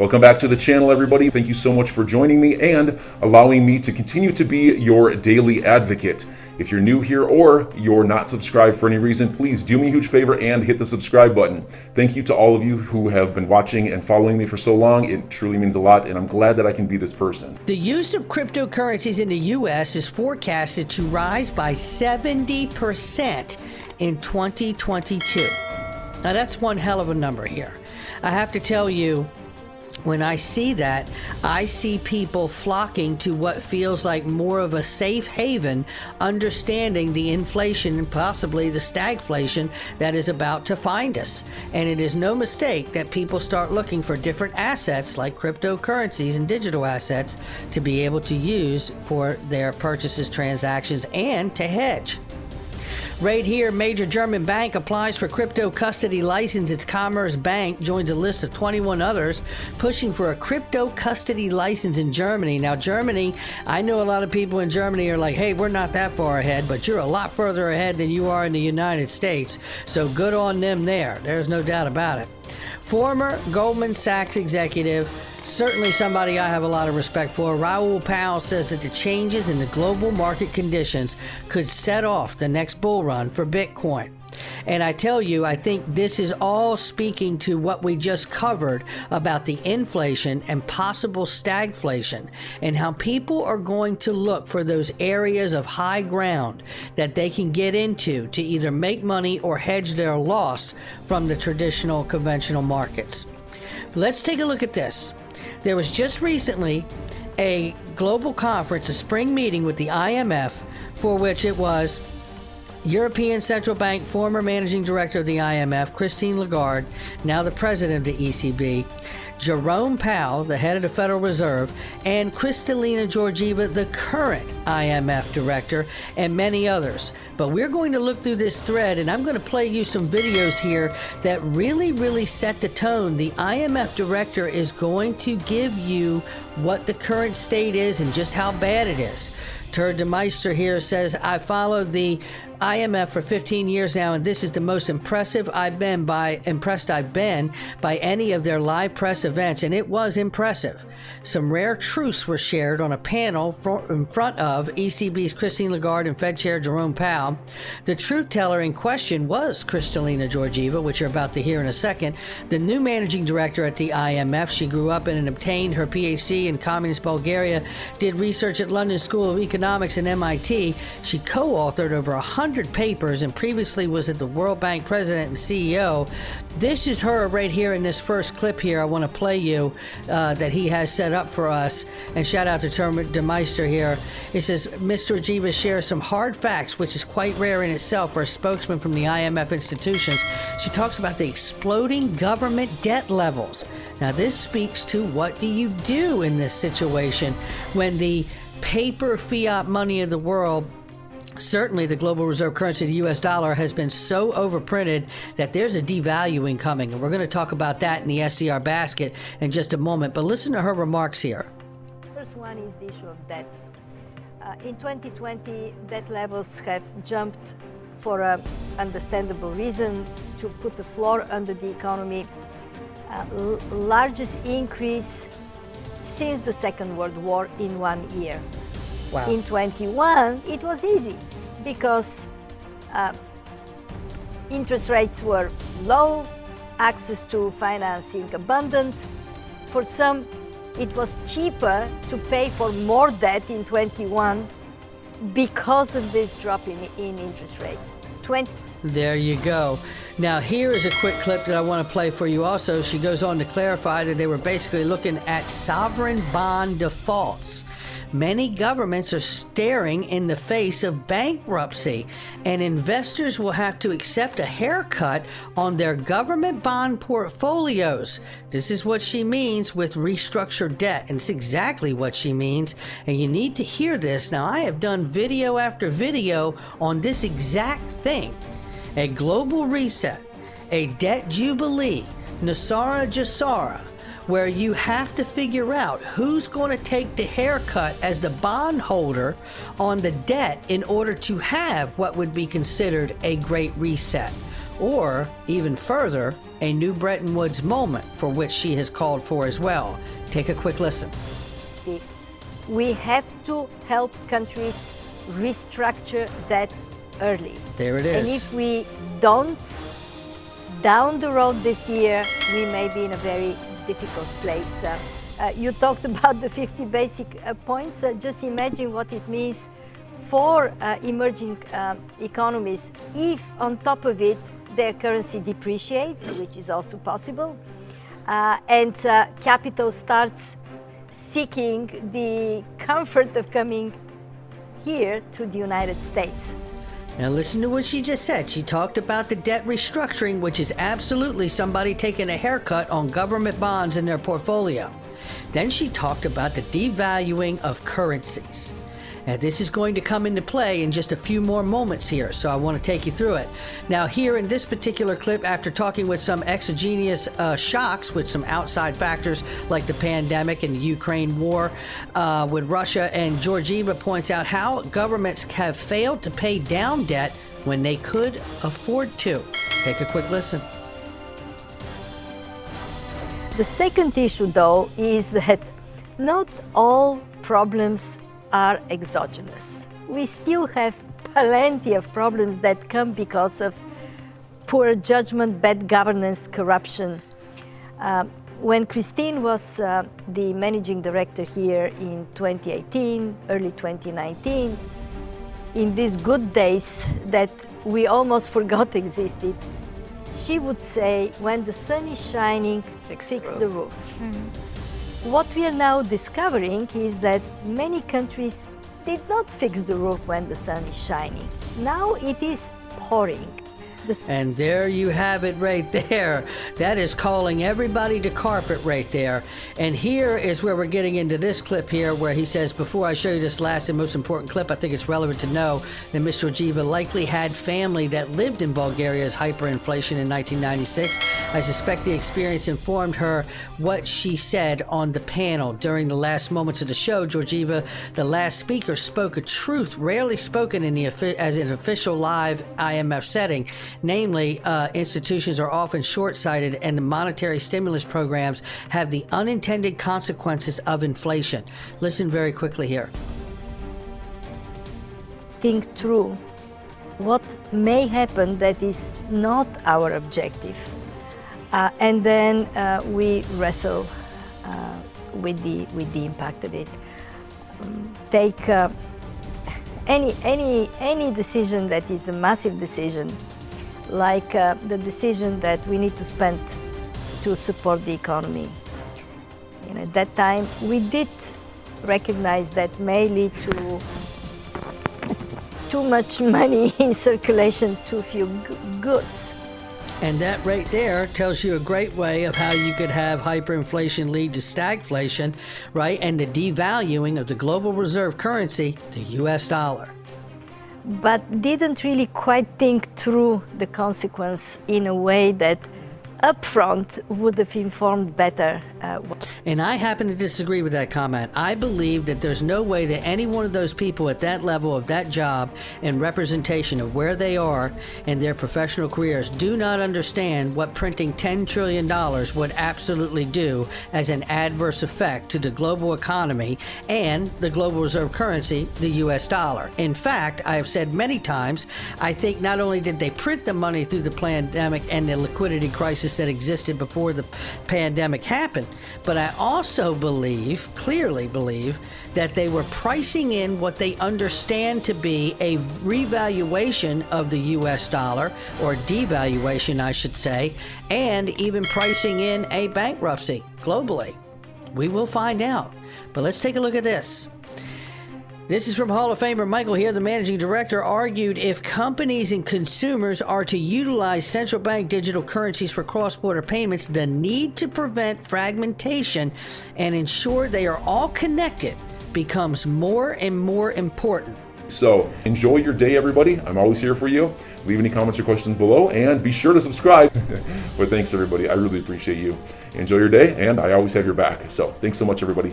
Welcome back to the channel, everybody. Thank you so much for joining me and allowing me to continue to be your daily advocate. If you're new here or you're not subscribed for any reason, please do me a huge favor and hit the subscribe button. Thank you to all of you who have been watching and following me for so long. It truly means a lot, and I'm glad that I can be this person. The use of cryptocurrencies in the U.S. is forecasted to rise by 70% in 2022. Now, that's one hell of a number here. I have to tell you, when I see that, I see people flocking to what feels like more of a safe haven, understanding the inflation and possibly the stagflation that is about to find us. And it is no mistake that people start looking for different assets like cryptocurrencies and digital assets to be able to use for their purchases, transactions, and to hedge. Right here, major German bank applies for crypto custody license. Its Commerce Bank joins a list of 21 others pushing for a crypto custody license in Germany. Now, Germany, I know a lot of people in Germany are like, hey, we're not that far ahead, but you're a lot further ahead than you are in the United States. So good on them there. There's no doubt about it. Former Goldman Sachs executive, certainly somebody I have a lot of respect for, Raoul Pal, says that the changes in the global market conditions could set off the next bull run for Bitcoin. And I tell you, I think this is all speaking to what we just covered about the inflation and possible stagflation and how people are going to look for those areas of high ground that they can get into to either make money or hedge their loss from the traditional conventional markets. Let's take a look at this. There was just recently a global conference, a spring meeting with the IMF, for which it was European Central Bank former managing director of the IMF, Christine Lagarde, now the president of the ECB, Jerome Powell, the head of the Federal Reserve, and Kristalina Georgieva, the current IMF director, and many others. But we're going to look through this thread, and I'm going to play you some videos here that really set the tone. The IMF director is going to give you what the current state is and just how bad it is. Turd de Meister here says, I followed the IMF for 15 years now, and this is the most impressed I've been by any of their live press events, and it was impressive. Some rare truths were shared on a panel in front of ECB's Christine Lagarde and Fed Chair Jerome Powell. The truth teller in question was Kristalina Georgieva, which you're about to hear in a second, the new managing director at the IMF. She grew up in and obtained her PhD in communist Bulgaria, did research at London School of Economics and MIT. She co-authored over 100 papers and previously was at the World Bank president and CEO. This is her right here in this first clip here I want to play you that he has set up for us. And shout out to Turd de Meister here. It says, Ms. Georgieva shares some hard facts, which is quite rare in itself for a spokesman from the IMF institutions. She talks about the exploding government debt levels. Now, this speaks to what do you do in this situation when the paper fiat money of the world, certainly the global reserve currency, the US dollar, has been so overprinted that there's a devaluing coming. And we're going to talk about that in the SDR basket in just a moment. But listen to her remarks here. First one is the issue of debt. In 2020, debt levels have jumped for an understandable reason, to put the floor under the economy. Largest increase since the Second World War in 1 year. Wow. In 21, it was easy because interest rates were low, access to financing abundant. For some, it was cheaper to pay for more debt in 21 because of this drop in interest rates. There you go. Now, here is a quick clip that I want to play for you also. She goes on to clarify that they were basically looking at sovereign bond defaults. Many governments are staring in the face of bankruptcy, and investors will have to accept a haircut on their government bond portfolios. This is what she means with restructured debt, and it's exactly what she means, and you need to hear this. Now, I have done video after video on this exact thing. A global reset, a debt jubilee, Nasara Jasara, where you have to figure out who's going to take the haircut as the bondholder on the debt in order to have what would be considered a great reset. or even further, a new Bretton Woods moment for which she has called for as well. Take a quick listen. We have to help countries restructure debt early. There it is. And if we don't, down the road this year, we may be in a very difficult place. You talked about the 50 basic points. Just imagine what it means for emerging economies if on top of it their currency depreciates, which is also possible, and capital starts seeking the comfort of coming here to the United States. Now listen to what she just said. She talked about the debt restructuring, which is absolutely somebody taking a haircut on government bonds in their portfolio. Then she talked about the devaluing of currencies. Now, this is going to come into play in just a few more moments here, so I want to take you through it. Now, here in this particular clip, after talking with some exogenous shocks with some outside factors like the pandemic and the Ukraine war with Russia, and Georgieva points out how governments have failed to pay down debt when they could afford to. Take a quick listen. The second issue, though, is that not all problems are exogenous. We still have plenty of problems that come because of poor judgment, bad governance, corruption. When Christine was the managing director here in 2018, early 2019, in these good days that we almost forgot existed, she would say, when the sun is shining, fix the roof. What we are now discovering is that many countries did not fix the roof when the sun is shining. Now it is pouring. And there you have it right there. That is calling everybody to carpet right there. And here is where we're getting into this clip here where he says, before I show you this last and most important clip, I think it's relevant to know that Ms. Georgieva likely had family that lived in Bulgaria's hyperinflation in 1996. I suspect the experience informed her what she said on the panel. During the last moments of the show, Georgieva, the last speaker, spoke a truth rarely spoken in as an official live IMF setting. Namely, institutions are often short-sighted and the monetary stimulus programs have the unintended consequences of inflation. Listen very quickly here. Think through what may happen that is not our objective. And then we wrestle with the impact of it. Take any decision that is a massive decision, like the decision that we need to spend to support the economy. You know, at that time, we did recognize that may lead to too much money in circulation, too few goods. And that right there tells you a great way of how you could have hyperinflation lead to stagflation, right? And the devaluing of the global reserve currency, the US dollar. But didn't really quite think through the consequence in a way that upfront would have informed better. And I happen to disagree with that comment. I believe that there's no way that any one of those people at that level of that job and representation of where they are in their professional careers do not understand what printing $10 trillion would absolutely do as an adverse effect to the global economy and the global reserve currency, the US dollar. In fact, I have said many times, I think not only did they print the money through the pandemic and the liquidity crisis that existed before the pandemic happened, but I also clearly believe, that they were pricing in what they understand to be a revaluation of the US dollar, or devaluation, I should say, and even pricing in a bankruptcy globally. We will find out. But let's take a look at this. This is from Hall of Famer Michael here, the managing director, argued if companies and consumers are to utilize central bank digital currencies for cross-border payments, the need to prevent fragmentation and ensure they are all connected becomes more and more important. So enjoy your day, everybody. I'm always here for you. Leave any comments or questions below and be sure to subscribe. But thanks, everybody. I really appreciate you. Enjoy your day, and I always have your back. So thanks so much, everybody.